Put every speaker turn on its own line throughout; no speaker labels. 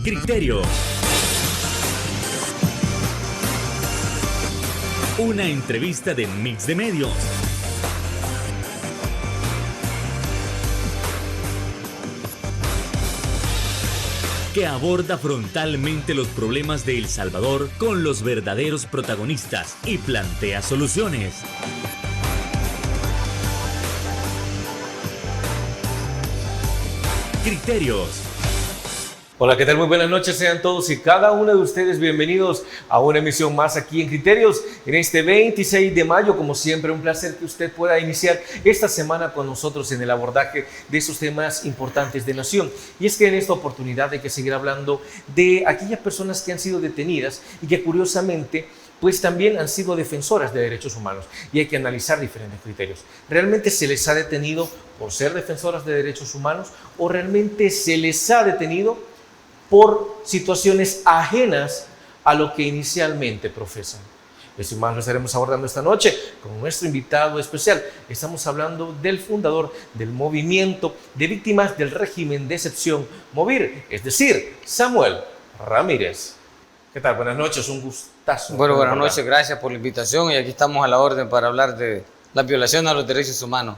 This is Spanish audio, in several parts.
Criterio. Una entrevista de Mix de Medios. Que aborda frontalmente los problemas de El Salvador con los verdaderos protagonistas y plantea soluciones. Criterios.
Hola, ¿qué tal? Muy buenas noches, sean todos y cada uno de ustedes bienvenidos a una emisión más aquí en Criterios, en este 26 de mayo. Como siempre, un placer que usted pueda iniciar esta semana con nosotros en el abordaje de esos temas importantes de nación. Y es que en esta oportunidad hay que seguir hablando de aquellas personas que han sido detenidas y que curiosamente pues también han sido defensoras de derechos humanos, y hay que analizar diferentes criterios. ¿Realmente se les ha detenido por ser defensoras de derechos humanos o realmente se les ha detenido por situaciones ajenas a lo que inicialmente profesan? Eso y más lo estaremos abordando esta noche con nuestro invitado especial. Estamos hablando del fundador del movimiento de víctimas del régimen de excepción, MOVIR, es decir, Samuel Ramírez. ¿Qué tal? Buenas noches, un gustazo.
Bueno, buenas noches, gracias por la invitación y aquí estamos a la orden para hablar de la violación a los derechos humanos.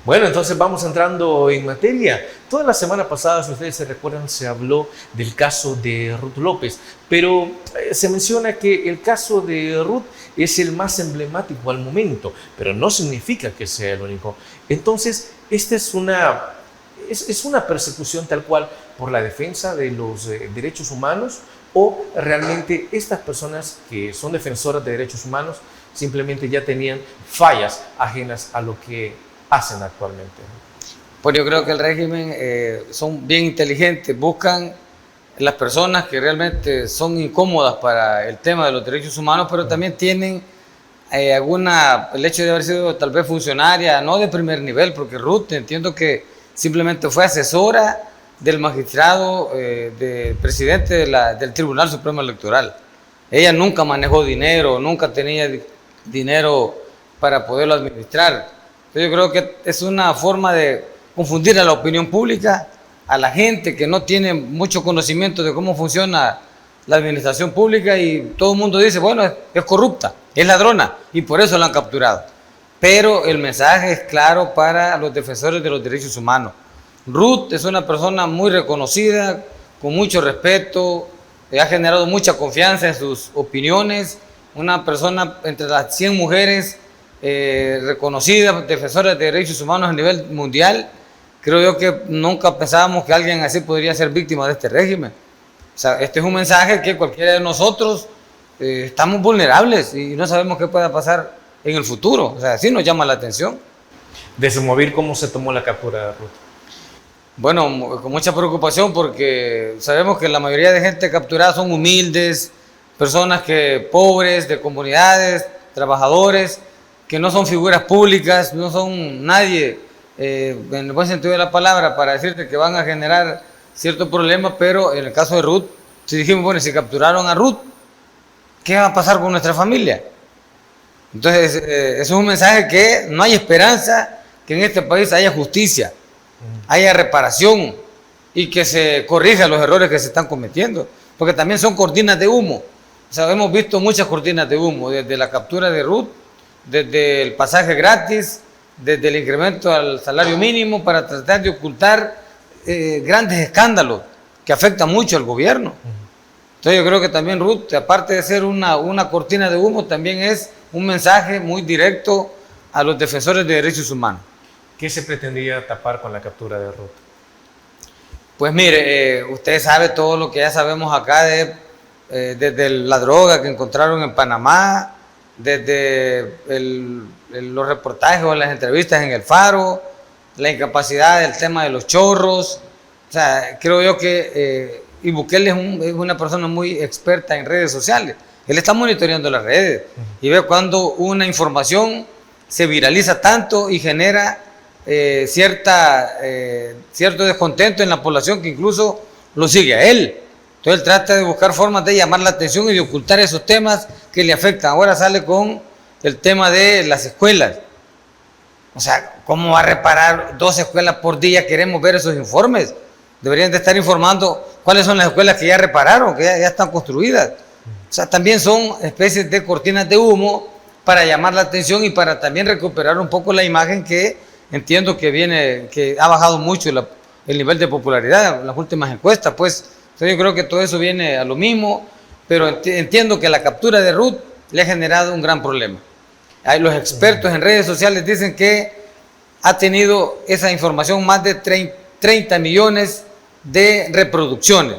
Bueno, entonces vamos entrando en materia. Toda la semana pasada, si ustedes se recuerdan, se habló del caso de Ruth López, pero se menciona que el caso de Ruth es el más emblemático al momento, pero no significa que sea el único. Entonces, esta es una persecución tal cual por la defensa de los derechos humanos, o realmente estas personas que son defensoras de derechos humanos simplemente ya tenían fallas ajenas a lo que hacen actualmente.
Pues yo creo que el régimen son bien inteligentes, buscan las personas que realmente son incómodas para el tema de los derechos humanos, pero también tienen el hecho de haber sido tal vez funcionaria, no de primer nivel, porque Ruth entiendo que simplemente fue asesora del magistrado, del presidente del Tribunal Supremo Electoral. Ella nunca manejó dinero, nunca tenía dinero para poderlo administrar. Yo creo que es una forma de confundir a la opinión pública, a la gente que no tiene mucho conocimiento de cómo funciona la administración pública, y todo el mundo dice, bueno, es corrupta, es ladrona, y por eso la han capturado. Pero el mensaje es claro para los defensores de los derechos humanos. Ruth es una persona muy reconocida, con mucho respeto, ha generado mucha confianza en sus opiniones, una persona entre las 100 mujeres reconocidas, defensoras de derechos humanos a nivel mundial. Creo yo que nunca pensábamos que alguien así podría ser víctima de este régimen. O sea, este es un mensaje que cualquiera de nosotros estamos vulnerables y no sabemos qué pueda pasar en el futuro. O sea, sí nos llama la atención.
Desde MOVIR, ¿cómo se tomó la captura de Ruth?
Bueno, con mucha preocupación, porque sabemos que la mayoría de gente capturada son humildes, personas pobres, de comunidades, trabajadores, que no son figuras públicas, no son nadie, en el buen sentido de la palabra, para decirte que van a generar ciertos problemas. Pero en el caso de Ruth, si dijimos, bueno, si capturaron a Ruth, ¿qué va a pasar con nuestra familia? Entonces, eso es un mensaje que no hay esperanza que en este país haya justicia, haya reparación y que se corrijan los errores que se están cometiendo, porque también son cortinas de humo. O sea, hemos visto muchas cortinas de humo, desde la captura de Ruth, desde el pasaje gratis, desde el incremento al salario mínimo, para tratar de ocultar grandes escándalos que afectan mucho al gobierno. Entonces yo creo que también Ruth, aparte de ser una cortina de humo, también es un mensaje muy directo a los defensores de derechos humanos.
¿Qué se pretendía tapar con la captura de Ruth?
Pues mire, usted sabe todo lo que ya sabemos acá, desde la droga que encontraron en Panamá, desde los reportajes o las entrevistas en El Faro, la incapacidad del tema de los chorros. O sea, creo yo que y Bukele es una persona muy experta en redes sociales. Él está monitoreando las redes y ve cuando una información se viraliza tanto y genera cierto descontento en la población, que incluso lo sigue a él. Entonces él trata de buscar formas de llamar la atención y de ocultar esos temas que le afectan. Ahora sale con el tema de las escuelas. O sea, ¿cómo va a reparar 2 escuelas por día? Queremos ver esos informes. Deberían de estar informando ¿Cuáles son las escuelas que ya repararon, que ya están construidas? O sea, también son especies de cortinas de humo para llamar la atención y para también recuperar un poco la imagen que entiendo que ha bajado mucho el nivel de popularidad en las últimas encuestas. Pues entonces yo creo que todo eso viene a lo mismo, pero entiendo que la captura de Ruth le ha generado un gran problema. Los expertos en redes sociales dicen que ha tenido esa información más de 30 millones de reproducciones.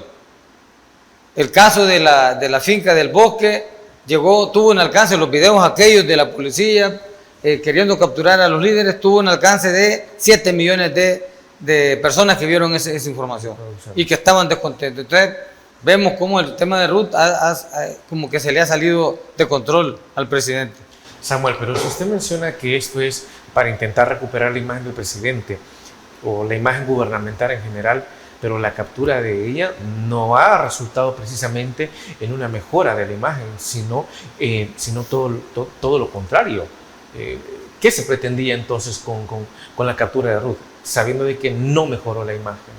El caso de la finca del Bosque tuvo un alcance, los videos aquellos de la policía queriendo capturar a los líderes, tuvo un alcance de 7 millones de personas que vieron esa información y que estaban descontentos. Entonces vemos cómo el tema de Ruth como que se le ha salido de control al presidente.
Samuel, pero si usted menciona que esto es para intentar recuperar la imagen del presidente o la imagen gubernamental en general, pero la captura de ella no ha resultado precisamente en una mejora de la imagen, sino todo lo contrario. ¿Qué se pretendía entonces con la captura de Ruth, sabiendo de que no mejoró la imagen?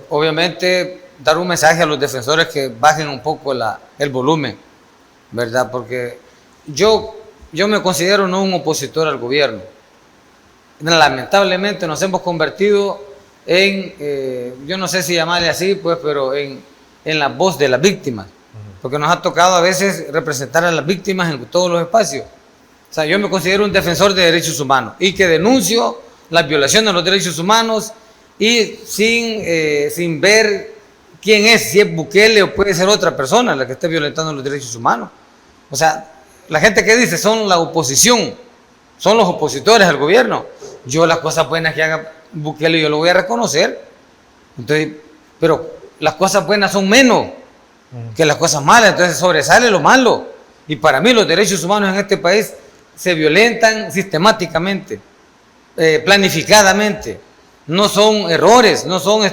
Obviamente, dar un mensaje a los defensores que bajen un poco el volumen, ¿verdad? Porque yo me considero no un opositor al gobierno. Lamentablemente nos hemos convertido yo no sé si llamarle así, pues, pero en la voz de las víctimas, porque nos ha tocado a veces representar a las víctimas en todos los espacios. O sea, yo me considero un defensor de derechos humanos y que denuncio las violaciones de los derechos humanos y sin ver quién es, si es Bukele o puede ser otra persona la que esté violentando los derechos humanos. O sea, la gente que dice son la oposición, son los opositores al gobierno. Yo las cosas buenas que haga Bukele yo lo voy a reconocer. Entonces, pero las cosas buenas son menos que las cosas malas, entonces sobresale lo malo. Y para mí los derechos humanos en este país se violentan sistemáticamente, planificadamente. No son errores, no son,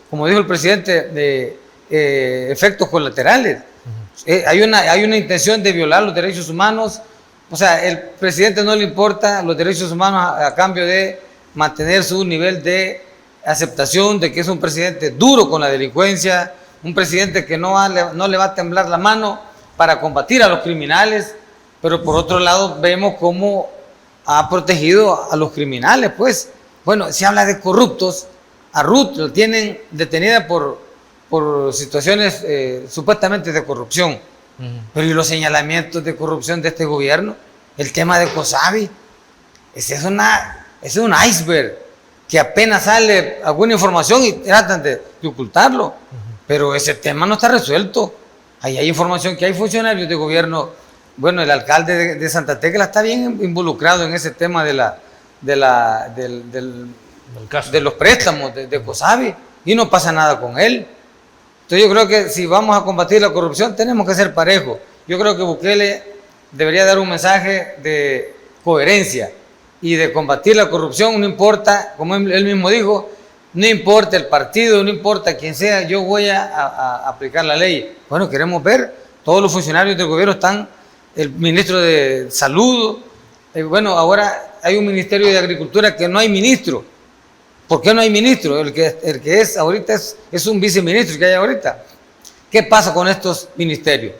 como dijo el presidente, de efectos colaterales. Hay una intención de violar los derechos humanos. O sea, el presidente no le importa los derechos humanos a cambio de mantener su nivel de aceptación de que es un presidente duro con la delincuencia, un presidente que no le va a temblar la mano para combatir a los criminales, pero por otro lado vemos cómo ha protegido a los criminales, pues. Bueno, se habla de corruptos, a Ruth lo tienen detenida por situaciones supuestamente de corrupción. Pero ¿y los señalamientos de corrupción de este gobierno? El tema de COSABI, ese es un iceberg que apenas sale alguna información y tratan de ocultarlo. Pero ese tema no está resuelto. Ahí hay información que hay funcionarios de gobierno. Bueno, el alcalde de Santa Tecla está bien involucrado en ese tema de los préstamos de COSABI y no pasa nada con él. Entonces yo creo que si vamos a combatir la corrupción tenemos que ser parejos. Yo creo que Bukele debería dar un mensaje de coherencia y de combatir la corrupción, no importa, como él mismo dijo, no importa el partido, no importa quién sea, yo voy a aplicar la ley. Bueno, queremos ver, todos los funcionarios del gobierno están, el ministro de Salud, bueno, ahora hay un ministerio de Agricultura que no hay ministro. ¿Por qué no hay ministro? El que es ahorita es un viceministro que hay ahorita. ¿Qué pasa con estos ministerios?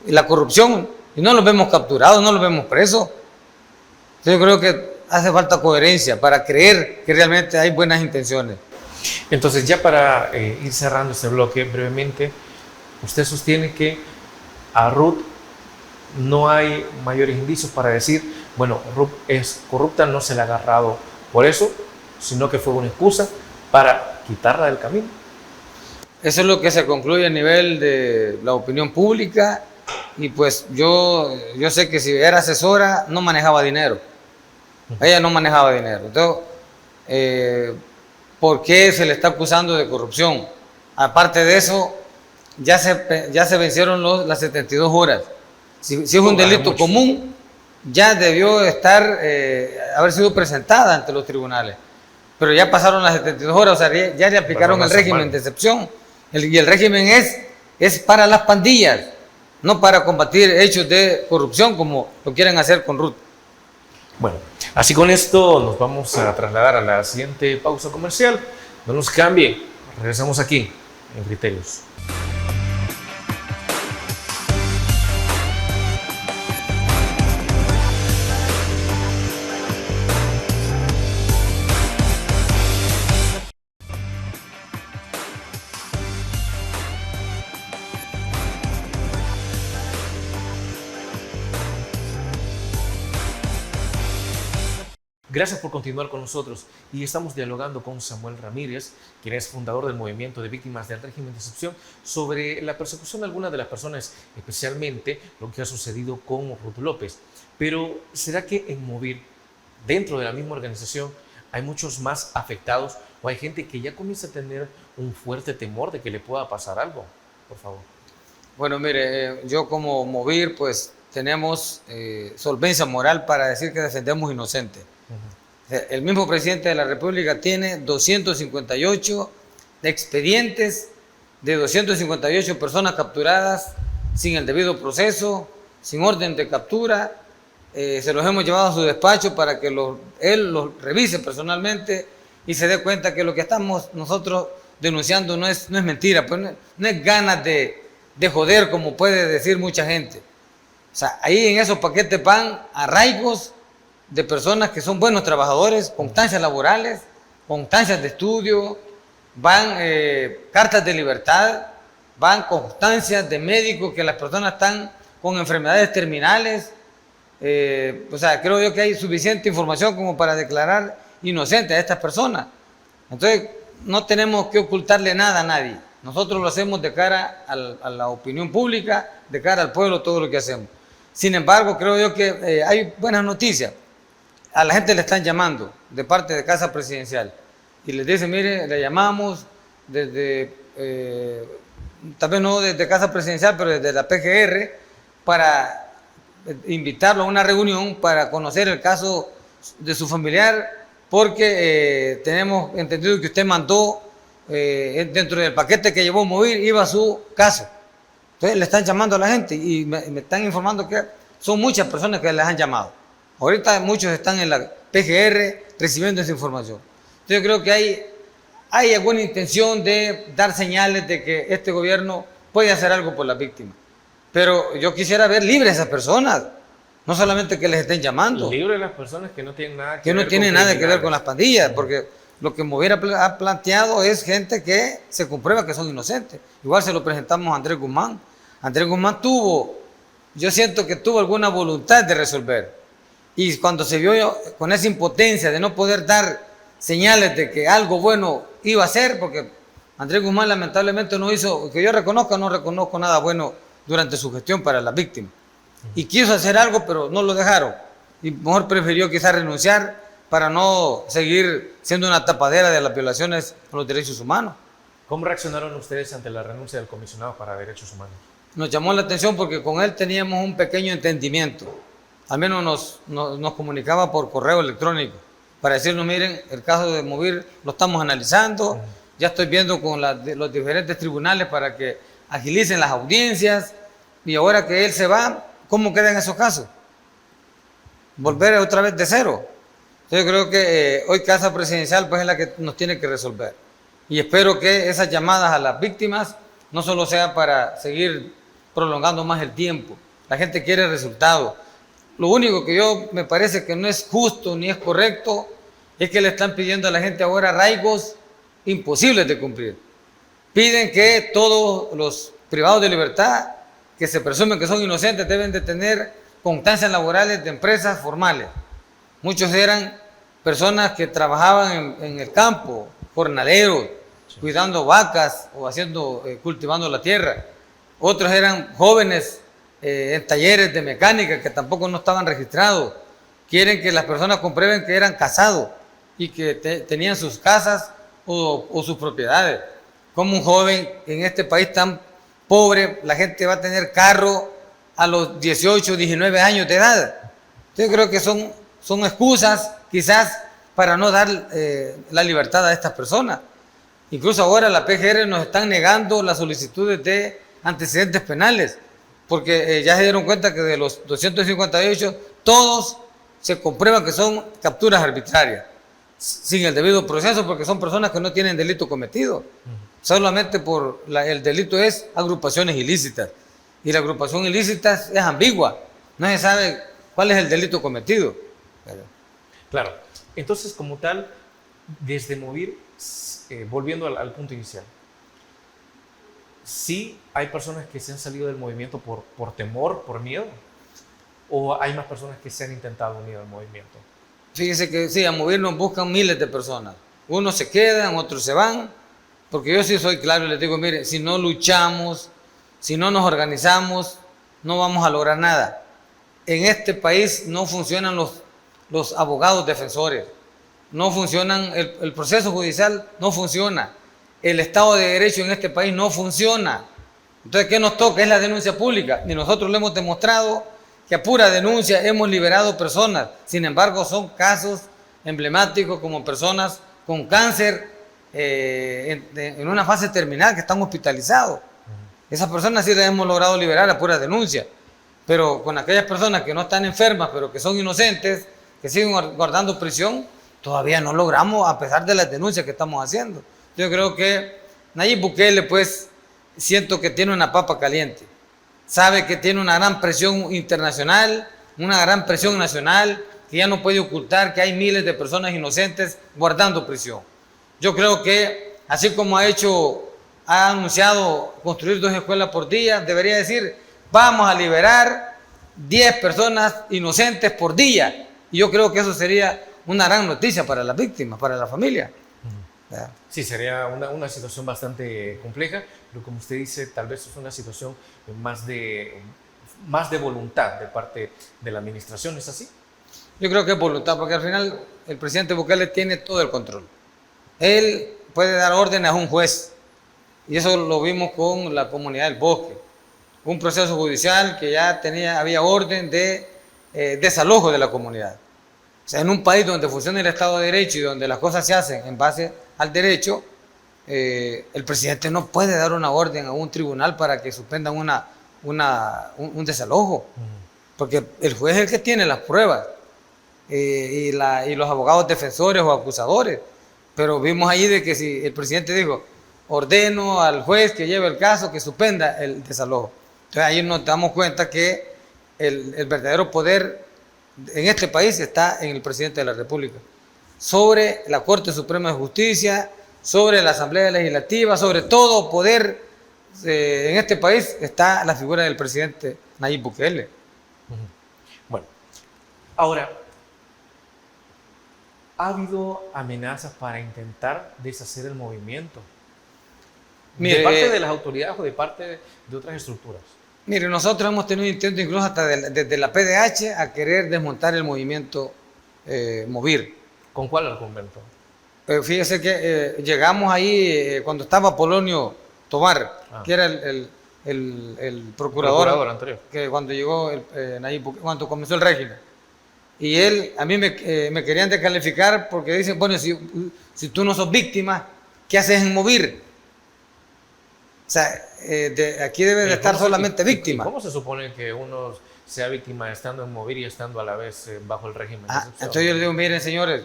La corrupción, y no los vemos capturados, no los vemos presos. Entonces yo creo que hace falta coherencia para creer que realmente hay buenas intenciones.
Entonces, ya para ir cerrando este bloque brevemente, usted sostiene que a Ruth no hay mayores indicios para decir, bueno, Ruth es corrupta, no se le ha agarrado por eso, sino que fue una excusa para quitarla del camino.
Eso es lo que se concluye a nivel de la opinión pública y pues yo sé que si era asesora no manejaba dinero. Ella no manejaba dinero. Entonces, ¿por qué se le está acusando de corrupción? Aparte de eso, ya se vencieron las 72 horas. Si es un delito común, ya debió haber sido presentada ante los tribunales. Pero ya pasaron las 72 horas, o sea, ya le aplicaron el régimen de excepción. Y el régimen es para las pandillas, no para combatir hechos de corrupción como lo quieren hacer con Ruth.
Bueno, así con esto nos vamos a trasladar a la siguiente pausa comercial. No nos cambie, Regresamos aquí en Criterios. Gracias por continuar con nosotros y estamos dialogando con Samuel Ramírez, quien es fundador del Movimiento de Víctimas del Régimen de Excepción, sobre la persecución de algunas de las personas, especialmente lo que ha sucedido con Ruth López. Pero ¿será que en Movir, dentro de la misma organización, hay muchos más afectados o hay gente que ya comienza a tener un fuerte temor de que le pueda pasar algo? Por favor.
Bueno, mire, yo como Movir, pues tenemos solvencia moral para decir que defendemos inocentes. El mismo presidente de la República tiene 258 expedientes de 258 personas capturadas sin el debido proceso, sin orden de captura. Se los hemos llevado a su despacho para que él los revise personalmente y se dé cuenta que lo que estamos nosotros denunciando no es mentira, pues no es ganas de joder, como puede decir mucha gente. O sea, ahí en esos paquetes van arraigos de personas que son buenos trabajadores, constancias laborales, constancias de estudio, van cartas de libertad, van constancias de médicos que las personas están con enfermedades terminales. O sea, creo yo que hay suficiente información como para declarar inocente a estas personas. Entonces, no tenemos que ocultarle nada a nadie. Nosotros lo hacemos de cara a la opinión pública, de cara al pueblo, todo lo que hacemos. Sin embargo, creo yo que hay buenas noticias. A la gente le están llamando de parte de Casa Presidencial y les dicen, mire, le llamamos desde, tal vez no desde Casa Presidencial, pero desde la PGR, para invitarlo a una reunión para conocer el caso de su familiar, porque tenemos entendido que usted mandó, dentro del paquete que llevó Movir, iba a su caso. Entonces le están llamando a la gente y me están informando que son muchas personas que les han llamado. Ahorita muchos están en la PGR recibiendo esa información. Entonces yo creo que hay alguna intención de dar señales de que este gobierno puede hacer algo por las víctimas. Pero yo quisiera ver libres a esas personas, no solamente que les estén llamando.
Libres las personas que no tienen nada
que ver con las pandillas, porque lo que Movir ha planteado es gente que se comprueba que son inocentes. Igual se lo presentamos a Andrés Guzmán. Andrés Guzmán yo siento que tuvo alguna voluntad de resolver. Y cuando se vio con esa impotencia de no poder dar señales de que algo bueno iba a hacer, porque Andrés Guzmán lamentablemente no hizo, que yo no reconozco nada bueno durante su gestión para las víctimas. Y quiso hacer algo, pero no lo dejaron. Y mejor prefirió quizás renunciar para no seguir siendo una tapadera de las violaciones a los derechos humanos.
¿Cómo reaccionaron ustedes ante la renuncia del comisionado para derechos humanos?
Nos llamó la atención porque con él teníamos un pequeño entendimiento. Al menos nos comunicaba por correo electrónico para decirnos, miren, el caso de Movir lo estamos analizando, ya estoy viendo con los diferentes tribunales para que agilicen las audiencias, y ahora que él se va, ¿cómo quedan esos casos? Volver otra vez de cero. Entonces yo creo que hoy Casa Presidencial pues es la que nos tiene que resolver. Y espero que esas llamadas a las víctimas no solo sea para seguir prolongando más el tiempo. La gente quiere resultados. Lo único que me parece que no es justo ni es correcto es que le están pidiendo a la gente ahora arraigos imposibles de cumplir. Piden que todos los privados de libertad, que se presumen que son inocentes, deben de tener constancias laborales de empresas formales. Muchos eran personas que trabajaban en el campo, jornaleros, cuidando vacas o cultivando la tierra. Otros eran jóvenes en talleres de mecánica que tampoco no estaban registrados. Quieren que las personas comprueben que eran casados y que tenían sus casas o sus propiedades. Como un joven en este país tan pobre, la gente va a tener carro a los 18, 19 años de edad. Yo creo que son excusas quizás para no dar la libertad a estas personas. Incluso ahora la PGR nos están negando las solicitudes de antecedentes penales, porque ya se dieron cuenta que de los 258, todos se comprueban que son capturas arbitrarias, sin el debido proceso, porque son personas que no tienen delito cometido. solamente por el delito es agrupaciones ilícitas. Y la agrupación ilícita es ambigua, no se sabe cuál es el delito cometido.
Claro, entonces como tal, desde Movir, volviendo al punto inicial, ¿sí hay personas que se han salido del movimiento por temor, por miedo? ¿O hay más personas que se han intentado unir al movimiento?
Fíjese que sí, a Movir nos buscan miles de personas. Unos se quedan, otros se van, porque yo sí soy claro y les digo, mire, si no luchamos, si no nos organizamos, no vamos a lograr nada. En este país no funcionan los abogados defensores, no funcionan, el proceso judicial no funciona, el Estado de Derecho en este país no funciona. Entonces, ¿qué nos toca? Es la denuncia pública. Y nosotros le hemos demostrado que a pura denuncia hemos liberado personas. Sin embargo, son casos emblemáticos como personas con cáncer en una fase terminal que están hospitalizados. Esas personas sí las hemos logrado liberar a pura denuncia. Pero con aquellas personas que no están enfermas, pero que son inocentes, que siguen guardando prisión, todavía no logramos, a pesar de las denuncias que estamos haciendo. Yo creo que Nayib Bukele, pues, siento que tiene una papa caliente. Sabe que tiene una gran presión internacional, una gran presión nacional, que ya no puede ocultar que hay miles de personas inocentes guardando prisión. Yo creo que, así como ha anunciado construir 2 escuelas por día, debería decir, vamos a liberar 10 personas inocentes por día. Y yo creo que eso sería una gran noticia para las víctimas, para la familia.
Sí, sería una situación bastante compleja, pero como usted dice, tal vez es una situación más de voluntad de parte de la administración, ¿es así?
Yo creo que es voluntad, porque al final el presidente Bukele tiene todo el control. Él puede dar órdenes a un juez, y eso lo vimos con la comunidad del Bosque. Un proceso judicial que ya había orden de desalojo de la comunidad. O sea, en un país donde funciona el Estado de Derecho y donde las cosas se hacen en base al derecho, el presidente no puede dar una orden a un tribunal para que suspendan un desalojo, porque el juez es el que tiene las pruebas y los abogados defensores o acusadores. Pero vimos ahí de que si el presidente dijo, ordeno al juez que lleve el caso, que suspenda el desalojo. Entonces ahí nos damos cuenta que el verdadero poder en este país está en el presidente de la República, sobre la Corte Suprema de Justicia, sobre la Asamblea Legislativa, sobre todo poder en este país está la figura del presidente Nayib Bukele.
Bueno, ahora, ¿ha habido amenazas para intentar deshacer el movimiento?
Mire,
¿De parte de las autoridades o de parte de otras estructuras?
Mire, nosotros hemos tenido intentos incluso hasta desde la PDH a querer desmontar el movimiento Movir.
¿Con cuál argumento?
Fíjese que llegamos ahí cuando estaba Polonio Tobar, que era el procurador
anterior,
que cuando llegó Nayib Bukele, cuando comenzó el régimen. Y a mí me querían descalificar porque dicen, bueno, si tú no sos víctima, ¿qué haces en Movir? O sea, aquí debe de estar solamente víctima.
¿Cómo se supone que uno sea víctima estando en Movir y estando a la vez bajo el régimen de excepción?
Entonces yo les digo, miren señores,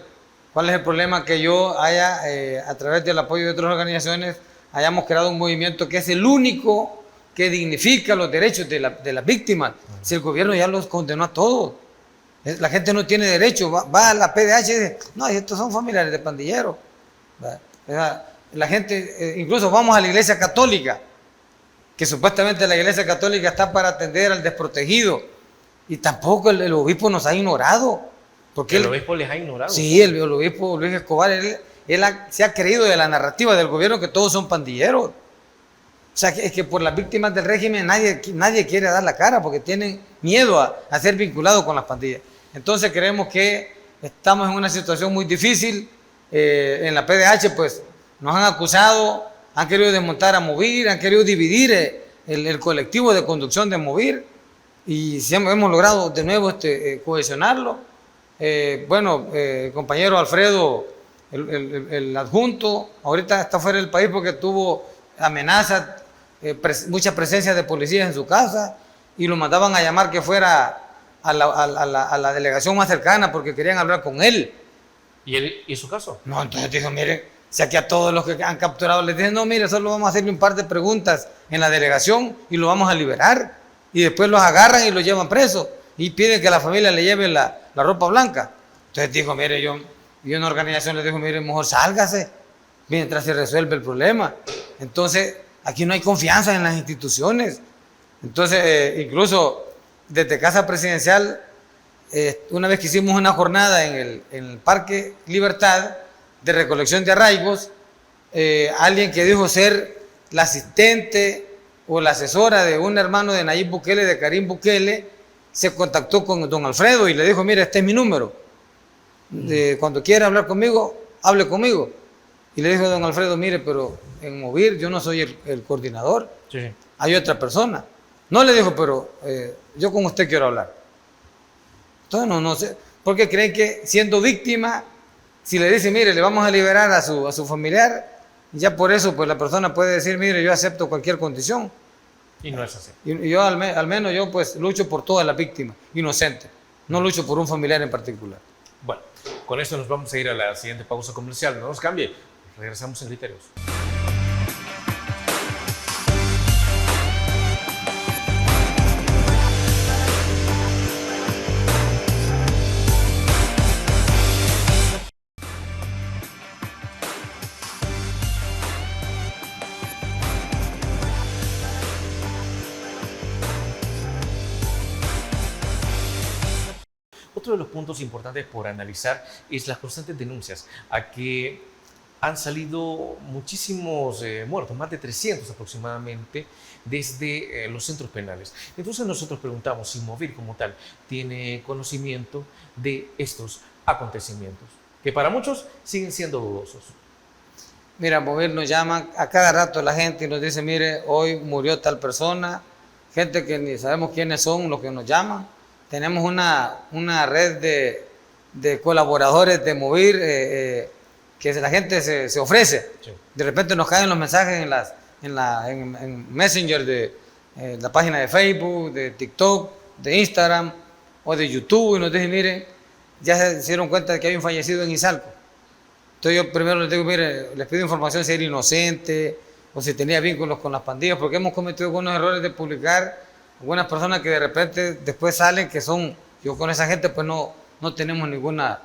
¿cuál es el problema? Que yo haya, a través del apoyo de otras organizaciones, hayamos creado un movimiento que es el único que dignifica los derechos de las víctimas. Si el gobierno ya los condenó a todos. La gente no tiene derecho, va a la PDH y dice, no, estos son familiares de pandilleros. La gente, incluso vamos a la Iglesia Católica, que supuestamente la Iglesia Católica está para atender al desprotegido, y tampoco el obispo nos ha ignorado. Porque
¿El obispo les ha ignorado?
Sí, el obispo Luis Escobar, él se ha creído de la narrativa del gobierno que todos son pandilleros. O sea, es que por las víctimas del régimen nadie quiere dar la cara porque tienen miedo a ser vinculados con las pandillas. Entonces creemos que estamos en una situación muy difícil. En la PDH, pues, nos han acusado, han querido desmontar a Movir, han querido dividir el colectivo de conducción de Movir, y siempre hemos logrado de nuevo cohesionarlo. El compañero Alfredo, el adjunto, ahorita está fuera del país porque tuvo amenazas, mucha presencia de policías en su casa, y lo mandaban a llamar que fuera a la delegación más cercana porque querían hablar con él.
¿Y él y su caso?
No, entonces dijo, mire, Si aquí a todos los que han capturado les dicen, no, mire, solo vamos a hacerle un par de preguntas en la delegación y lo vamos a liberar. Y después los agarran y los llevan presos y piden que la familia le lleve la ropa blanca. Entonces dijo, mire, yo una organización le dijo, mire, mejor sálgase mientras se resuelve el problema. Entonces, aquí no hay confianza en las instituciones. Entonces, incluso desde Casa Presidencial, una vez que hicimos una jornada en el Parque Libertad de recolección de arraigos, alguien que dijo ser la asistente o la asesora de un hermano de Nayib Bukele, de Karim Bukele, se contactó con don Alfredo y le dijo, mira, este es mi número. Cuando quiera hablar conmigo, hable conmigo. Y le dijo a don Alfredo, mire, pero en Movir yo no soy el coordinador, sí. Hay otra persona. No le dijo, pero yo con usted quiero hablar. Entonces no sé, porque creen que siendo víctima, si le dice, mire, le vamos a liberar a su familiar, ya por eso pues la persona puede decir, mire, yo acepto cualquier condición.
Y no es así.
Y yo al menos yo pues lucho por todas las víctimas inocentes, no lucho por un familiar en particular.
Bueno, con esto nos vamos a ir a la siguiente pausa comercial. No nos cambie, regresamos en Criterios. Otro de los puntos importantes por analizar es las constantes denuncias a que han salido muchísimos muertos, más de 300 aproximadamente, desde los centros penales. Entonces nosotros preguntamos si Movir como tal tiene conocimiento de estos acontecimientos, que para muchos siguen siendo dudosos.
Mira, Movir nos llama a cada rato la gente y nos dice, mire, hoy murió tal persona, gente que ni sabemos quiénes son los que nos llaman. Tenemos una red de colaboradores de Movir que la gente se ofrece. Sí. De repente nos caen los mensajes en Messenger de la página de Facebook, de TikTok, de Instagram o de YouTube y nos dicen, miren, ya se dieron cuenta de que hay un fallecido en Izalco. Entonces yo primero les digo, mire, les pido información si era inocente o si tenía vínculos con las pandillas, porque hemos cometido algunos errores de publicar algunas personas que de repente después salen que son, yo con esa gente pues no tenemos ninguna,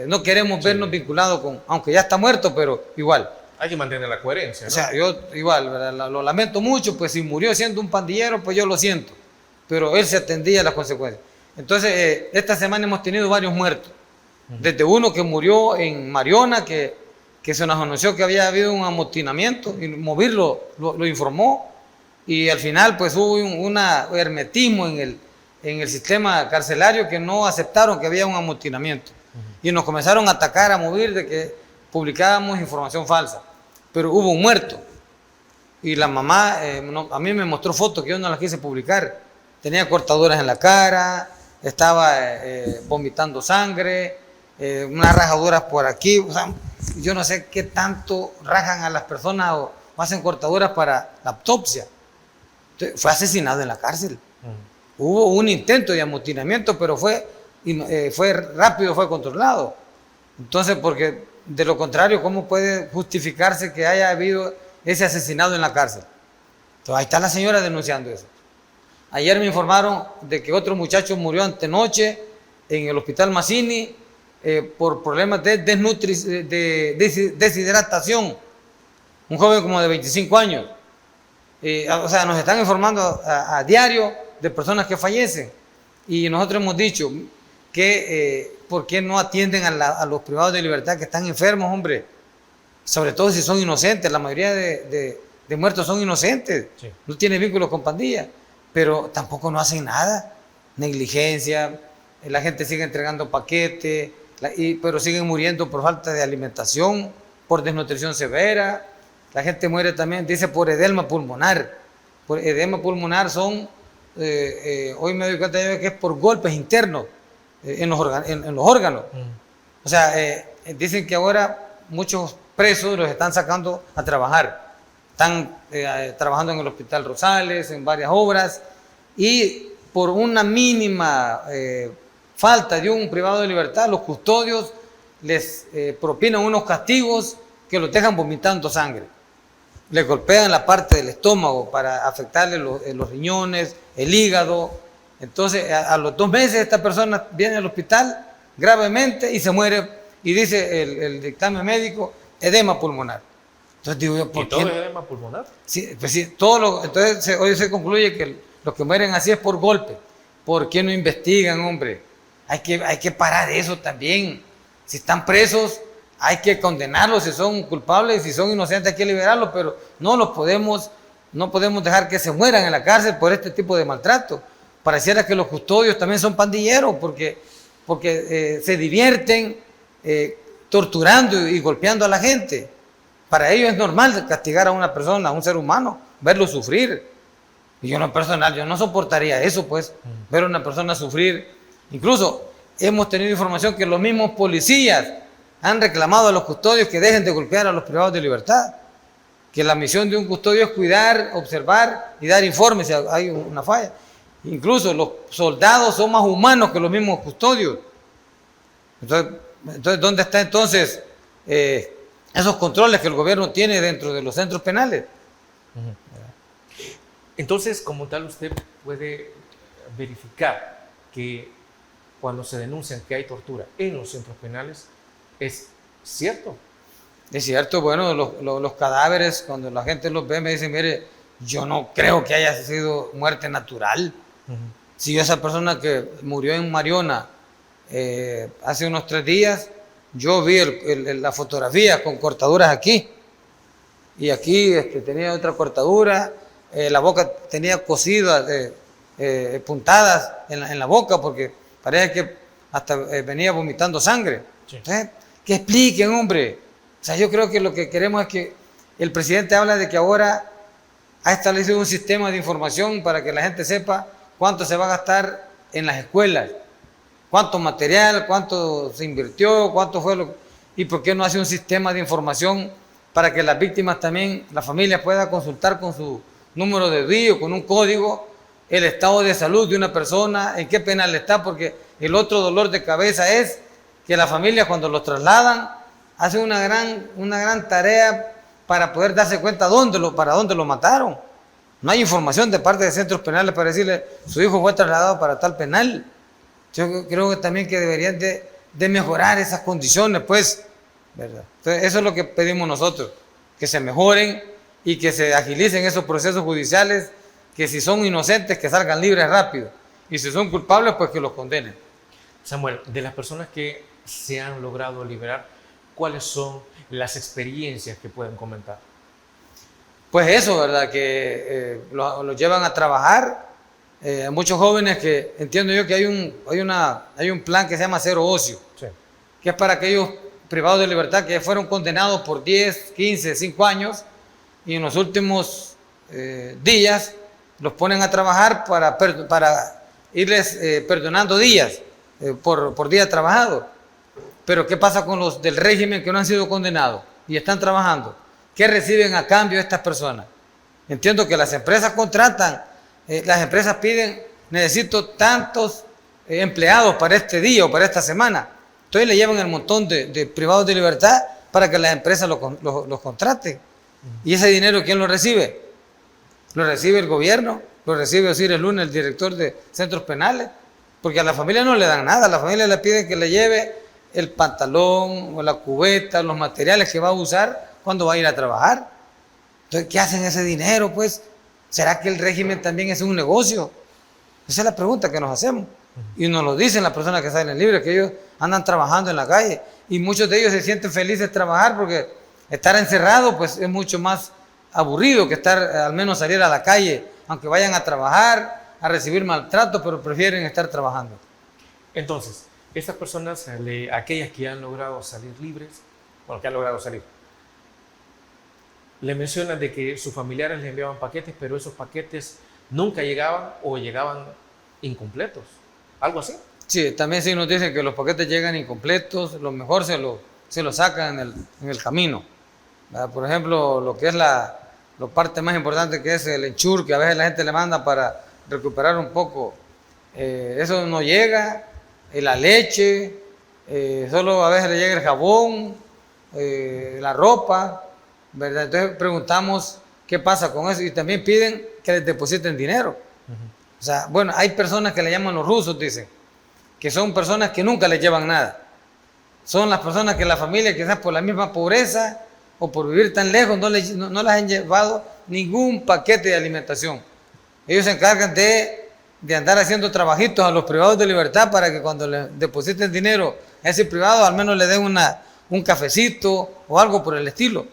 no queremos vernos vinculados con, aunque ya está muerto, pero igual.
Hay que mantener la coherencia, ¿no?
O sea, yo igual, ¿verdad? Lo lamento mucho, pues si murió siendo un pandillero, pues yo lo siento, pero él se atendía a las consecuencias. Entonces, esta semana hemos tenido varios muertos, desde uno que murió en Mariona, que se nos anunció que había habido un amotinamiento, y Movir lo informó, y al final pues hubo un hermetismo en el sistema carcelario que no aceptaron que había un amotinamiento. Y nos comenzaron a atacar, a Movir de que publicábamos información falsa. Pero hubo un muerto. Y la mamá, a mí me mostró fotos que yo no las quise publicar. Tenía cortaduras en la cara, estaba vomitando sangre, unas rajaduras por aquí. O sea, yo no sé qué tanto rajan a las personas o hacen cortaduras para la autopsia. Fue asesinado en la cárcel. Hubo un intento de amotinamiento, pero fue rápido, fue controlado. Entonces, porque de lo contrario, ¿cómo puede justificarse que haya habido ese asesinado en la cárcel? Entonces, ahí está la señora denunciando eso. Ayer me informaron de que otro muchacho murió antenoche en el hospital Mazzini por problemas de deshidratación. Un joven como de 25 años. O sea, nos están informando a diario de personas que fallecen y nosotros hemos dicho que ¿por qué no atienden a los privados de libertad que están enfermos, hombre? Sobre todo si son inocentes, la mayoría de muertos son inocentes, sí. No tienen vínculos con pandillas, pero tampoco no hacen nada, negligencia, la gente sigue entregando paquetes, pero siguen muriendo por falta de alimentación, por desnutrición severa. La gente muere también, dice, por edema pulmonar. Por edema pulmonar son, hoy me doy cuenta de que es por golpes internos en los órganos. O sea, dicen que ahora muchos presos los están sacando a trabajar. Están trabajando en el Hospital Rosales, en varias obras, y por una mínima falta de un privado de libertad, los custodios les propinan unos castigos que los dejan vomitando sangre. Le golpean la parte del estómago para afectarle los riñones, el hígado. Entonces, a los 2 meses esta persona viene al hospital gravemente y se muere. Y dice el dictamen médico, edema pulmonar. Entonces digo yo, ¿por
¿Y todo
qué?
es edema pulmonar?
Sí, pues sí, entonces hoy se concluye que los que mueren así es por golpe. ¿Por qué no investigan, hombre? Hay que parar eso también. Si están presos, hay que condenarlos si son culpables, si son inocentes hay que liberarlos, pero no podemos dejar que se mueran en la cárcel por este tipo de maltrato. Pareciera que los custodios también son pandilleros porque se divierten torturando y golpeando a la gente. Para ellos es normal castigar a una persona, a un ser humano, verlo sufrir. Y yo en lo personal, yo no soportaría eso, pues, ver a una persona sufrir. Incluso hemos tenido información que los mismos policías han reclamado a los custodios que dejen de golpear a los privados de libertad. Que la misión de un custodio es cuidar, observar y dar informes si hay una falla. Incluso los soldados son más humanos que los mismos custodios. Entonces ¿dónde están entonces esos controles que el gobierno tiene dentro de los centros penales?
Entonces, como tal, usted puede verificar que cuando se denuncian que hay tortura en los centros penales, ¿es cierto?
Es cierto, bueno, los cadáveres, cuando la gente los ve, me dice, mire, yo no creo que haya sido muerte natural. Si yo, esa persona que murió en Mariona hace unos 3 días, yo vi la fotografía con cortaduras aquí, y aquí tenía otra cortadura, la boca tenía cosidas, puntadas en la boca, porque parece que hasta venía vomitando sangre. Sí. Entonces, que expliquen, hombre. O sea, yo creo que lo que queremos es que el presidente habla de que ahora ha establecido un sistema de información para que la gente sepa cuánto se va a gastar en las escuelas, cuánto material, cuánto se invirtió, cuánto fue y por qué no hace un sistema de información para que las víctimas también, la familia pueda consultar con su número de DIO, con un código, el estado de salud de una persona, en qué penal está, porque el otro dolor de cabeza es que la familia cuando los trasladan hace una gran tarea para poder darse cuenta para dónde lo mataron. No hay información de parte de centros penales para decirle, su hijo fue trasladado para tal penal. Yo creo que también que deberían de mejorar esas condiciones, pues, ¿verdad? Entonces, eso es lo que pedimos nosotros, que se mejoren y que se agilicen esos procesos judiciales, que si son inocentes, que salgan libres rápido, y si son culpables, pues que los condenen.
Samuel, de las personas que se han logrado liberar, ¿cuáles son las experiencias que pueden comentar?
Pues eso, ¿verdad? Que los llevan a trabajar. Muchos jóvenes que entiendo yo que hay un plan que se llama Cero Ocio, sí, que es para aquellos privados de libertad que fueron condenados por 10, 15, 5 años y en los últimos días los ponen a trabajar para irles perdonando días por día trabajado. Pero ¿qué pasa con los del régimen que no han sido condenados y están trabajando? ¿Qué reciben a cambio estas personas? Entiendo que las empresas contratan, las empresas piden, necesito tantos empleados para este día o para esta semana. Entonces le llevan el montón de privados de libertad para que las empresas los contraten. ¿Y ese dinero quién lo recibe? Lo recibe el gobierno, lo recibe Osiris Luna, el director de centros penales, porque a la familia no le dan nada, a la familia le piden que le lleve el pantalón o la cubeta, los materiales que va a usar cuando va a ir a trabajar. Entonces, ¿qué hacen ese dinero, pues? ¿Será que el régimen también es un negocio? Esa es la pregunta que nos hacemos. Y nos lo dicen las personas que salen libres, que ellos andan trabajando en la calle. Y muchos de ellos se sienten felices de trabajar porque estar encerrado pues es mucho más aburrido que estar, al menos salir a la calle, aunque vayan a trabajar, a recibir maltrato, pero prefieren estar trabajando.
Entonces, estas personas, aquellas que han logrado salir libres, bueno, que han logrado salir, le mencionan de que sus familiares les enviaban paquetes, pero esos paquetes nunca llegaban o llegaban incompletos. ¿Algo así? Sí, también sí nos dicen que los paquetes llegan incompletos, lo mejor se lo sacan en el camino. Por ejemplo, lo que es la parte más importante que es el enchur, que a veces la gente le manda para recuperar un poco, eso no llega, la leche, solo a veces le llega el jabón,
la ropa, ¿verdad? Entonces preguntamos qué pasa con eso y también piden que les depositen dinero. O sea, bueno, hay personas que le llaman los rusos, dicen, que son personas que nunca les llevan nada. Son las personas que la familia, quizás por la misma pobreza o por vivir tan lejos, no les han llevado ningún paquete de alimentación. Ellos se encargan de andar haciendo trabajitos a los privados de libertad para que cuando le depositen dinero a ese privado al menos le den un cafecito o algo por el estilo.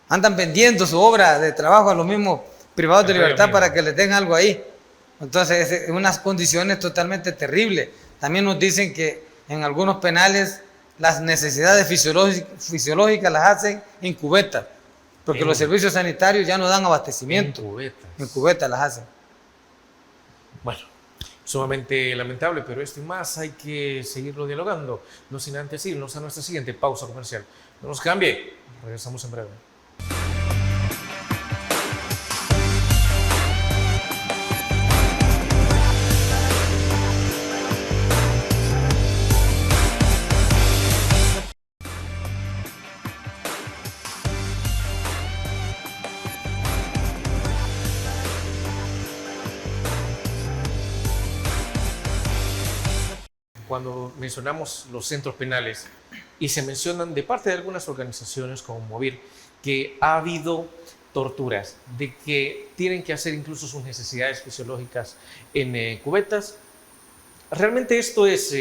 Andan vendiendo su obra de trabajo a los mismos privados de libertad para que les den algo ahí. Entonces, es unas condiciones totalmente terribles. También nos dicen que en algunos penales las necesidades fisiológicas las hacen en cubetas, porque los servicios sanitarios ya no dan abastecimiento. En cubetas las hacen.
Bueno, sumamente lamentable, pero esto y más hay que seguirlo dialogando, no sin antes irnos a nuestra siguiente pausa comercial. No nos cambie, regresamos en breve. Cuando mencionamos los centros penales y se mencionan de parte de algunas organizaciones como Movir que ha habido torturas, de que tienen que hacer incluso sus necesidades fisiológicas en cubetas, realmente esto es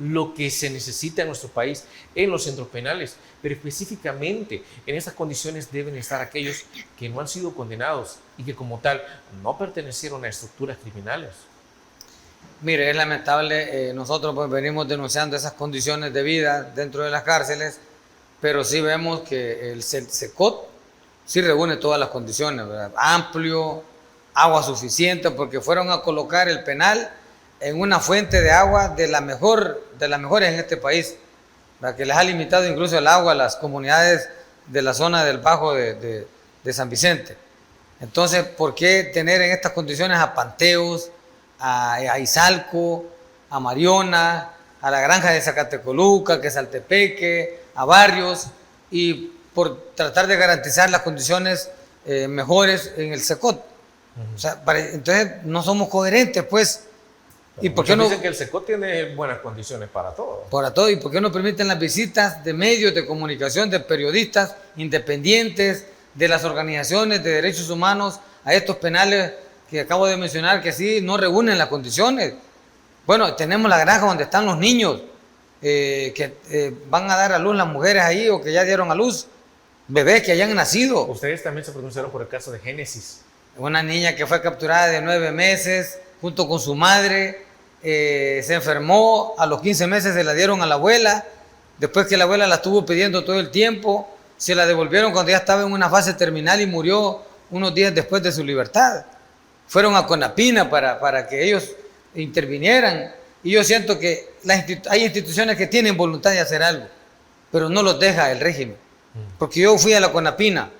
lo que se necesita en nuestro país en los centros penales, pero específicamente en estas condiciones deben estar aquellos que no han sido condenados y que como tal no pertenecieron a estructuras criminales.
Mire, es lamentable, nosotros pues venimos denunciando esas condiciones de vida dentro de las cárceles, pero sí vemos que el SECOT sí reúne todas las condiciones, ¿verdad? Amplio, agua suficiente, porque fueron a colocar el penal en una fuente de agua de las mejores en este país, ¿verdad? Que les ha limitado incluso el agua a las comunidades de la zona del Bajo de San Vicente. Entonces, ¿por qué tener en estas condiciones a Panteos, a Izalco, a Mariona, a la granja de Zacatecoluca, que es Saltepeque, a Barrios, y por tratar de garantizar las condiciones mejores en el SECOT? O sea, entonces no somos coherentes, pues.
¿Y por qué no dicen que el SECOT tiene buenas condiciones para todo?
Para todo. ¿Y por qué no permiten las visitas de medios de comunicación, de periodistas independientes, de las organizaciones de derechos humanos a estos penales que acabo de mencionar, que sí no reúnen las condiciones? Bueno, tenemos la granja donde están los niños que van a dar a luz las mujeres ahí o que ya dieron a luz, bebés que hayan nacido.
Ustedes también se pronunciaron por el caso de Génesis.
Una niña que fue capturada de 9 meses junto con su madre, se enfermó, a los 15 meses se la dieron a la abuela, después que la abuela la estuvo pidiendo todo el tiempo, se la devolvieron cuando ya estaba en una fase terminal y murió unos días después de su libertad. Fueron a Conapina para que ellos intervinieran, y yo siento que hay instituciones que tienen voluntad de hacer algo, pero no los deja el régimen. Porque yo fui a la Conapina,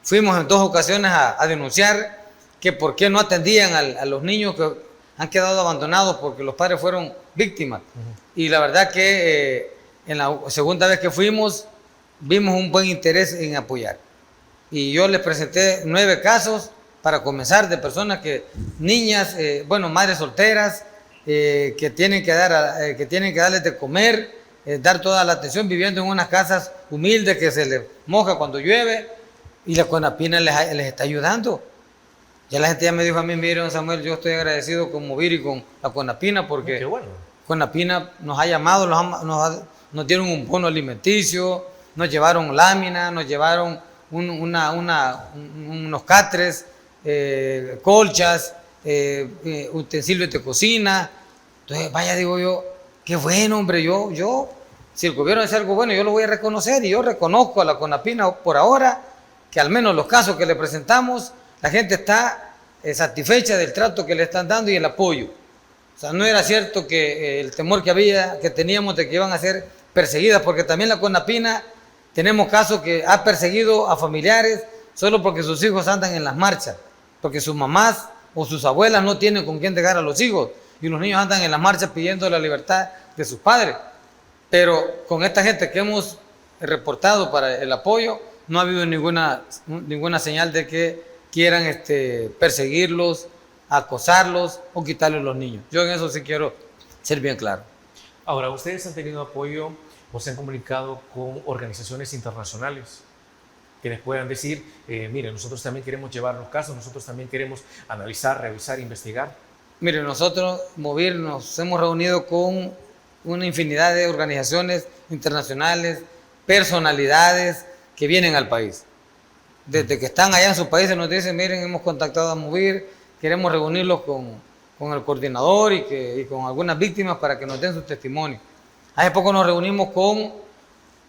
fuimos en 2 ocasiones a denunciar que por qué no atendían a los niños que han quedado abandonados porque los padres fueron víctimas. Y la verdad que en la segunda vez que fuimos, vimos un buen interés en apoyar. Y yo les presenté 9 casos para comenzar, de personas niñas, madres solteras, que tienen que darles de comer, dar toda la atención, viviendo en unas casas humildes que se les moja cuando llueve, y la Conapina les está ayudando. Ya la gente ya me dijo a mí: mire, don Samuel, yo estoy agradecido con Movir y con la Conapina, porque
qué bueno. Conapina
nos ha llamado, nos dieron un bono alimenticio, nos llevaron láminas, nos llevaron unos catres, colchas, utensilios de cocina. Entonces, vaya, digo yo, qué bueno, hombre, yo, si el gobierno hace algo bueno, yo lo voy a reconocer, y yo reconozco a la Conapina por ahora, que al menos los casos que le presentamos, la gente está satisfecha del trato que le están dando y el apoyo. O sea, no era cierto que el temor que teníamos de que iban a ser perseguidas, porque también la Conapina tenemos casos que ha perseguido a familiares solo porque sus hijos andan en las marchas, porque sus mamás o sus abuelas no tienen con quién dejar a los hijos, y los niños andan en las marchas pidiendo la libertad de sus padres. Pero con esta gente que hemos reportado para el apoyo, no ha habido ninguna señal de que quieran perseguirlos, acosarlos o quitarles los niños. Yo en eso sí quiero ser bien claro.
Ahora, ¿ustedes han tenido apoyo o se han comunicado con organizaciones internacionales que les puedan decir, mire, nosotros también queremos llevar los casos, nosotros también queremos analizar, revisar, investigar?
Mire, nosotros, Movir, nos hemos reunido con una infinidad de organizaciones internacionales, personalidades que vienen al país. Desde que están allá en sus países nos dicen, miren, hemos contactado a Movir, queremos reunirlos con el coordinador y con algunas víctimas para que nos den su testimonio. Hace poco nos reunimos con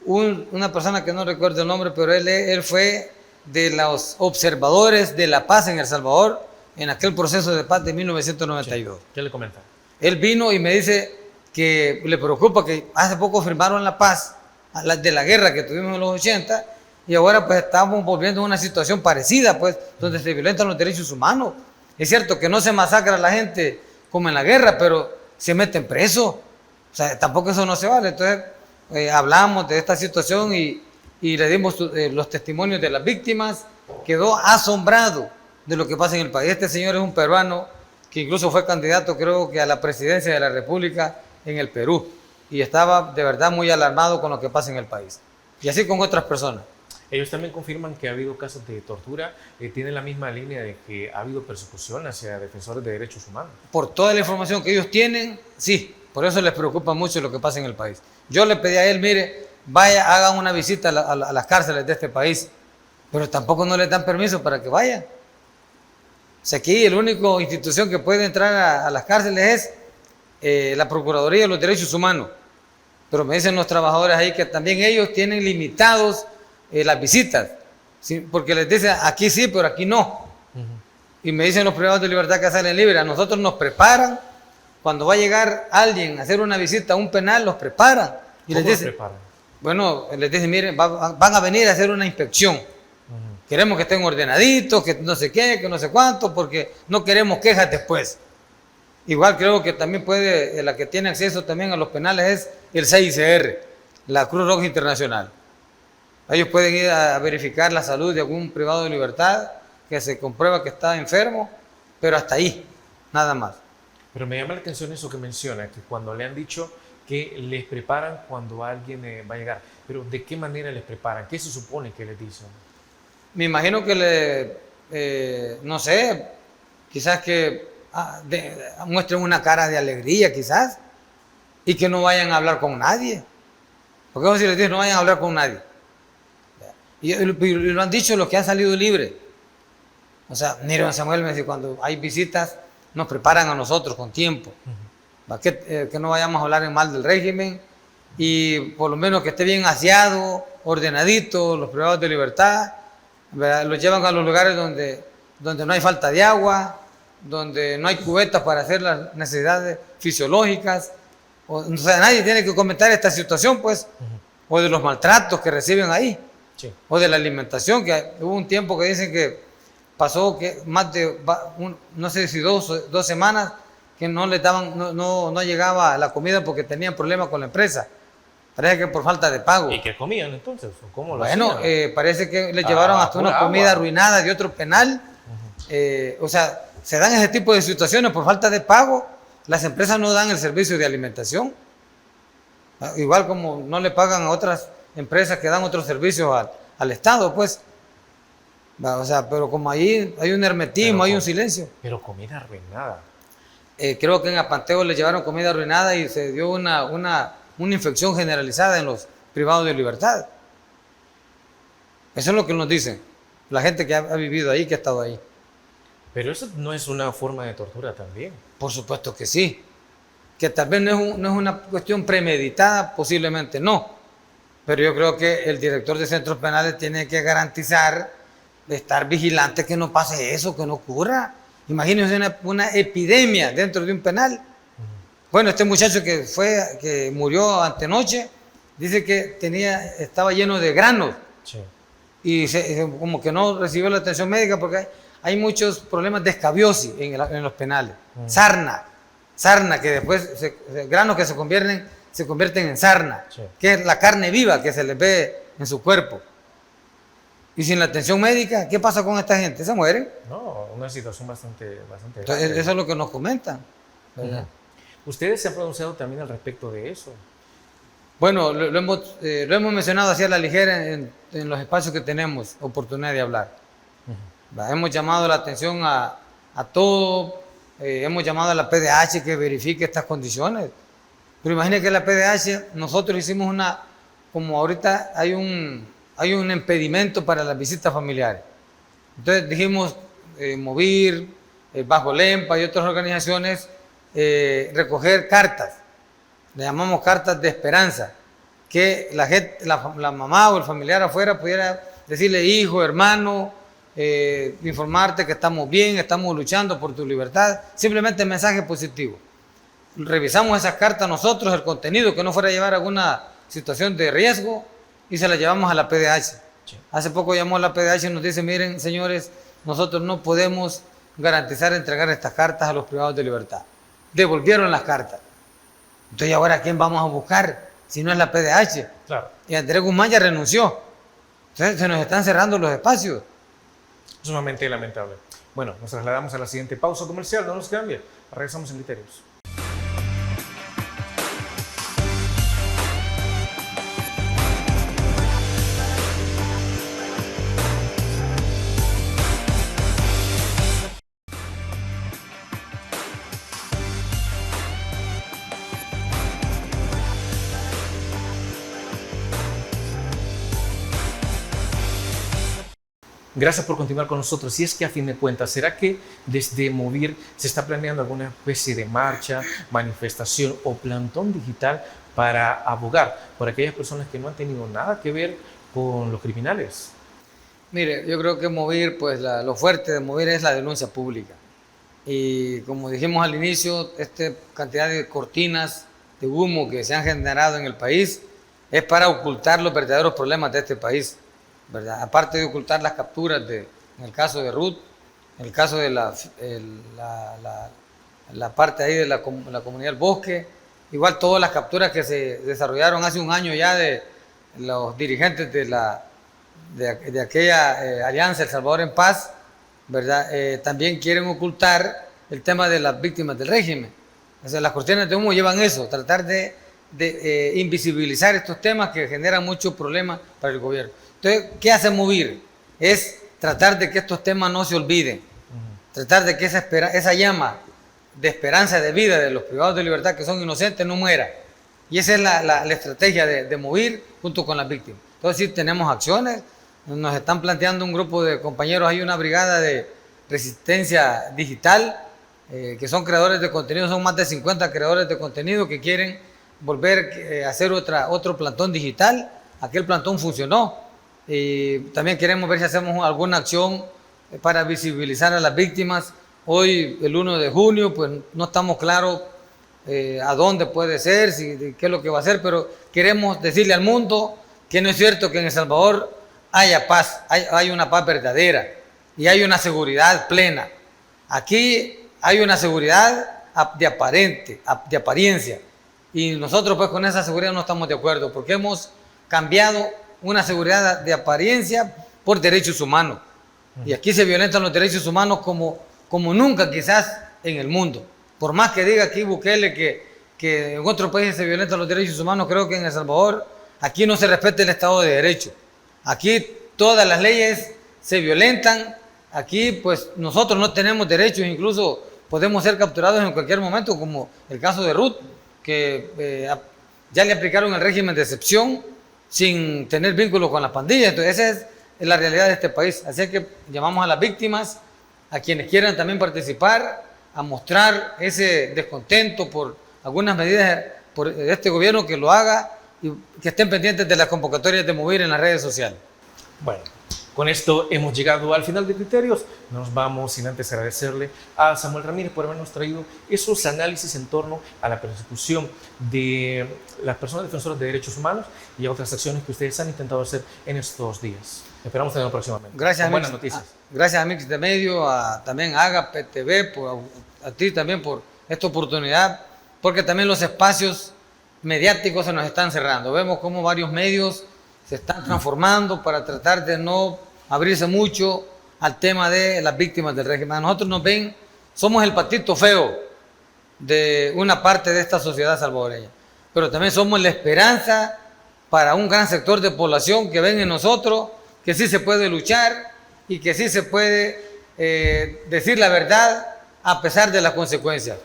una persona que no recuerdo el nombre, pero él fue de los observadores de la paz en El Salvador en aquel proceso de paz de 1992.
¿Qué le comenta?
Él vino y me dice que le preocupa que hace poco firmaron la paz de la guerra que tuvimos en los 80 y ahora pues estamos volviendo a una situación parecida, pues, donde se violentan los derechos humanos. Es cierto que no se masacra a la gente como en la guerra, pero se meten presos. O sea, tampoco eso no se vale. Entonces, hablamos de esta situación y le dimos los testimonios de las víctimas. Quedó asombrado de lo que pasa en el país. Este señor es un peruano que incluso fue candidato, creo que a la presidencia de la República en el Perú. Y estaba de verdad muy alarmado con lo que pasa en el país. Y así con otras personas.
Ellos también confirman que ha habido casos de tortura, tienen la misma línea de que ha habido persecución hacia defensores de derechos humanos.
Por toda la información que ellos tienen, sí, por eso les preocupa mucho lo que pasa en el país. Yo le pedí a él, mire, vaya, hagan una visita a las cárceles de este país, pero tampoco no les dan permiso para que vayan. O sea, aquí la única institución que puede entrar a las cárceles es la Procuraduría de los Derechos Humanos. Pero me dicen los trabajadores ahí que también ellos tienen limitados las visitas, ¿sí? Porque les dicen aquí sí, pero aquí no. Y me dicen los privados de libertad que salen libres, a nosotros nos preparan, cuando va a llegar alguien a hacer una visita a un penal, los preparan. Y
¿Cómo
les dicen,
los preparan?
bueno, les dicen, miren, van a venir a hacer una inspección. Queremos que estén ordenaditos, que no sé qué, que no sé cuánto, porque no queremos quejas después. Igual creo que también puede, la que tiene acceso también a los penales es el CICR, la Cruz Roja Internacional. Ellos pueden ir a verificar la salud de algún privado de libertad que se comprueba que está enfermo, pero hasta ahí, nada más.
Pero me llama la atención eso que menciona, que cuando le han dicho que les preparan cuando alguien va a llegar, pero ¿de qué manera les preparan? ¿Qué se supone que les dicen?
Me imagino que no sé, quizás que muestren una cara de alegría quizás y que no vayan a hablar con nadie. Porque si les dicen no vayan a hablar con nadie. Y lo han dicho los que han salido libres. O sea, Nero Samuel me dice, cuando hay visitas nos preparan a nosotros con tiempo. Que no vayamos a hablar en mal del régimen y por lo menos que esté bien aseado, ordenadito, los privados de libertad, ¿verdad? Los llevan a los lugares donde no hay falta de agua, donde no hay cubetas para hacer las necesidades fisiológicas. O sea, nadie tiene que comentar esta situación, pues, o de los maltratos que reciben ahí, sí, o de la alimentación, que hubo un tiempo que dicen que pasó que más de, no sé si dos semanas, que no les daban, no llegaba la comida porque tenían problemas con la empresa. Parece que por falta de pago.
¿Y qué comían entonces? ¿Cómo lo
bueno, parece que les llevaron hasta una comida arruinada de otro penal. O sea, se dan ese tipo de situaciones por falta de pago. Las empresas no dan el servicio de alimentación. Igual como no le pagan a otras empresas que dan otros servicios al Estado, pues. O sea, pero como ahí hay un hermetismo, hay un silencio.
Pero comida arruinada.
Creo que en Apanteo les llevaron comida arruinada y se dio una infección generalizada en los privados de libertad. Eso es lo que nos dicen la gente que ha vivido ahí, que ha estado ahí.
Pero eso no es una forma de tortura también.
Por supuesto que sí. Que tal vez no es una cuestión premeditada, posiblemente no. Pero yo creo que el director de centros penales tiene que garantizar, estar vigilante que no pase eso, que no ocurra. Imagínense una epidemia dentro de un penal. Bueno, este muchacho que murió antenoche, dice que estaba lleno de granos. Sí. Y como que no recibió la atención médica porque hay muchos problemas de escabiosis en los penales. Sarna, que después, granos que se convierten se convierten en sarna,
Sí.
que es la carne viva que se les ve en su cuerpo. Y sin la atención médica, ¿qué pasa con esta gente? Se mueren.
No, una situación bastante
Entonces,
grave.
eso es lo que nos comentan, ¿verdad?
Ujú. Ustedes se han pronunciado también al respecto de eso.
Bueno, lo hemos mencionado así a la ligera en los espacios que tenemos oportunidad de hablar. ¿Va? Hemos llamado la atención a todo, hemos llamado a la PDH que verifique estas condiciones. Pero imagine que la PDH, nosotros hicimos como ahorita hay un impedimento para las visitas familiares. Entonces dijimos, Movir, Bajo Lempa y otras organizaciones, recoger cartas. Le llamamos cartas de esperanza, que la gente, la mamá o el familiar afuera pudiera decirle, hijo, hermano, informarte que estamos bien, estamos luchando por tu libertad, simplemente mensaje positivo. Revisamos esas cartas nosotros, el contenido, que no fuera a llevar alguna situación de riesgo, y se la llevamos a la PDH.
Sí.
Hace poco llamó a la PDH y nos dice, miren, señores, nosotros no podemos garantizar entregar estas cartas a los privados de libertad. Devolvieron las cartas. Entonces, ¿ahora quién vamos a buscar si no es la PDH?
Claro.
Y Andrés Guzmán ya renunció. Entonces, se nos están cerrando los espacios.
Sumamente lamentable. Bueno, nos trasladamos a la siguiente pausa comercial, no nos cambie. Regresamos en Criterios. Gracias por continuar con nosotros. Y es que a fin de cuentas, ¿será que desde Movir se está planeando alguna especie de marcha, manifestación o plantón digital para abogar por aquellas personas que no han tenido nada que ver con los criminales?
Mire, yo creo que Movir, pues lo fuerte de Movir es la denuncia pública. Y como dijimos al inicio, esta cantidad de cortinas de humo que se han generado en el país es para ocultar los verdaderos problemas de este país, ¿verdad? Aparte de ocultar las capturas, en el caso de Ruth, en el caso de la parte ahí de la comunidad del Bosque, igual todas las capturas que se desarrollaron hace un año ya de los dirigentes de aquella alianza El Salvador en Paz, ¿verdad? También quieren ocultar el tema de las víctimas del régimen. O sea, las cortinas de humo llevan eso, tratar de invisibilizar estos temas que generan muchos problemas para el gobierno. Entonces, ¿qué hace Movir? Es tratar de que estos temas no se olviden, tratar de que esa llama de esperanza de vida de los privados de libertad que son inocentes no muera. Y esa es la estrategia de Movir junto con las víctimas. Entonces, sí, tenemos acciones, nos están planteando un grupo de compañeros, hay una brigada de resistencia digital, que son creadores de contenido, son más de 50 creadores de contenido que quieren volver a hacer otro plantón digital. Aquel plantón funcionó. Y también queremos ver si hacemos alguna acción para visibilizar a las víctimas. Hoy, el 1 de junio, pues no estamos claros a dónde puede ser, qué es lo que va a hacer, pero queremos decirle al mundo que no es cierto que en El Salvador haya paz, hay una paz verdadera y hay una seguridad plena. Aquí hay una seguridad de apariencia, y nosotros pues con esa seguridad no estamos de acuerdo, porque hemos cambiado una seguridad de apariencia por derechos humanos. Y aquí se violentan los derechos humanos como nunca quizás en el mundo. Por más que diga aquí Bukele que en otros países se violentan los derechos humanos, creo que en El Salvador aquí no se respeta el Estado de Derecho. Aquí todas las leyes se violentan. Aquí pues nosotros no tenemos derechos, incluso podemos ser capturados en cualquier momento, como el caso de Ruth, que ya le aplicaron el régimen de excepción sin tener vínculo con las pandillas. Entonces esa es la realidad de este país. Así que llamamos a las víctimas, a quienes quieran también participar, a mostrar ese descontento por algunas medidas de este gobierno, que lo haga y que estén pendientes de las convocatorias de Movir en las redes sociales.
Bueno, con esto hemos llegado al final de Criterios. Nos vamos sin antes agradecerle a Samuel Ramírez por habernos traído esos análisis en torno a la persecución de las personas defensoras de derechos humanos y a otras acciones que ustedes han intentado hacer en estos días. Esperamos tenerlo próximamente.
Gracias,
buenas noticias.
Gracias a Mix de Medio, también a Agape TV, a ti también por esta oportunidad, porque también los espacios mediáticos se nos están cerrando. Vemos cómo varios medios se están transformando para tratar de no abrirse mucho al tema de las víctimas del régimen. A nosotros nos ven, somos el patito feo de una parte de esta sociedad salvadoreña, pero también somos la esperanza para un gran sector de población que ven en nosotros que sí se puede luchar y que sí se puede decir la verdad a pesar de las consecuencias.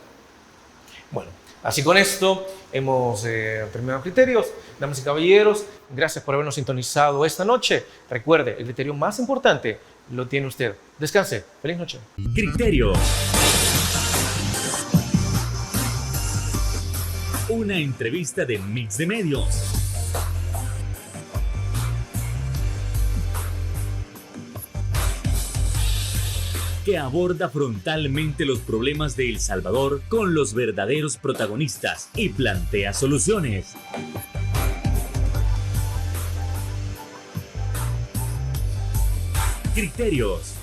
Bueno, así con esto hemos terminado Criterios. Damas y caballeros, gracias por habernos sintonizado esta noche. Recuerde, el criterio más importante lo tiene usted. Descanse. Feliz noche.
Criterios. Una entrevista de Mix de Medios. Que aborda frontalmente los problemas de El Salvador con los verdaderos protagonistas y plantea soluciones. Criterios.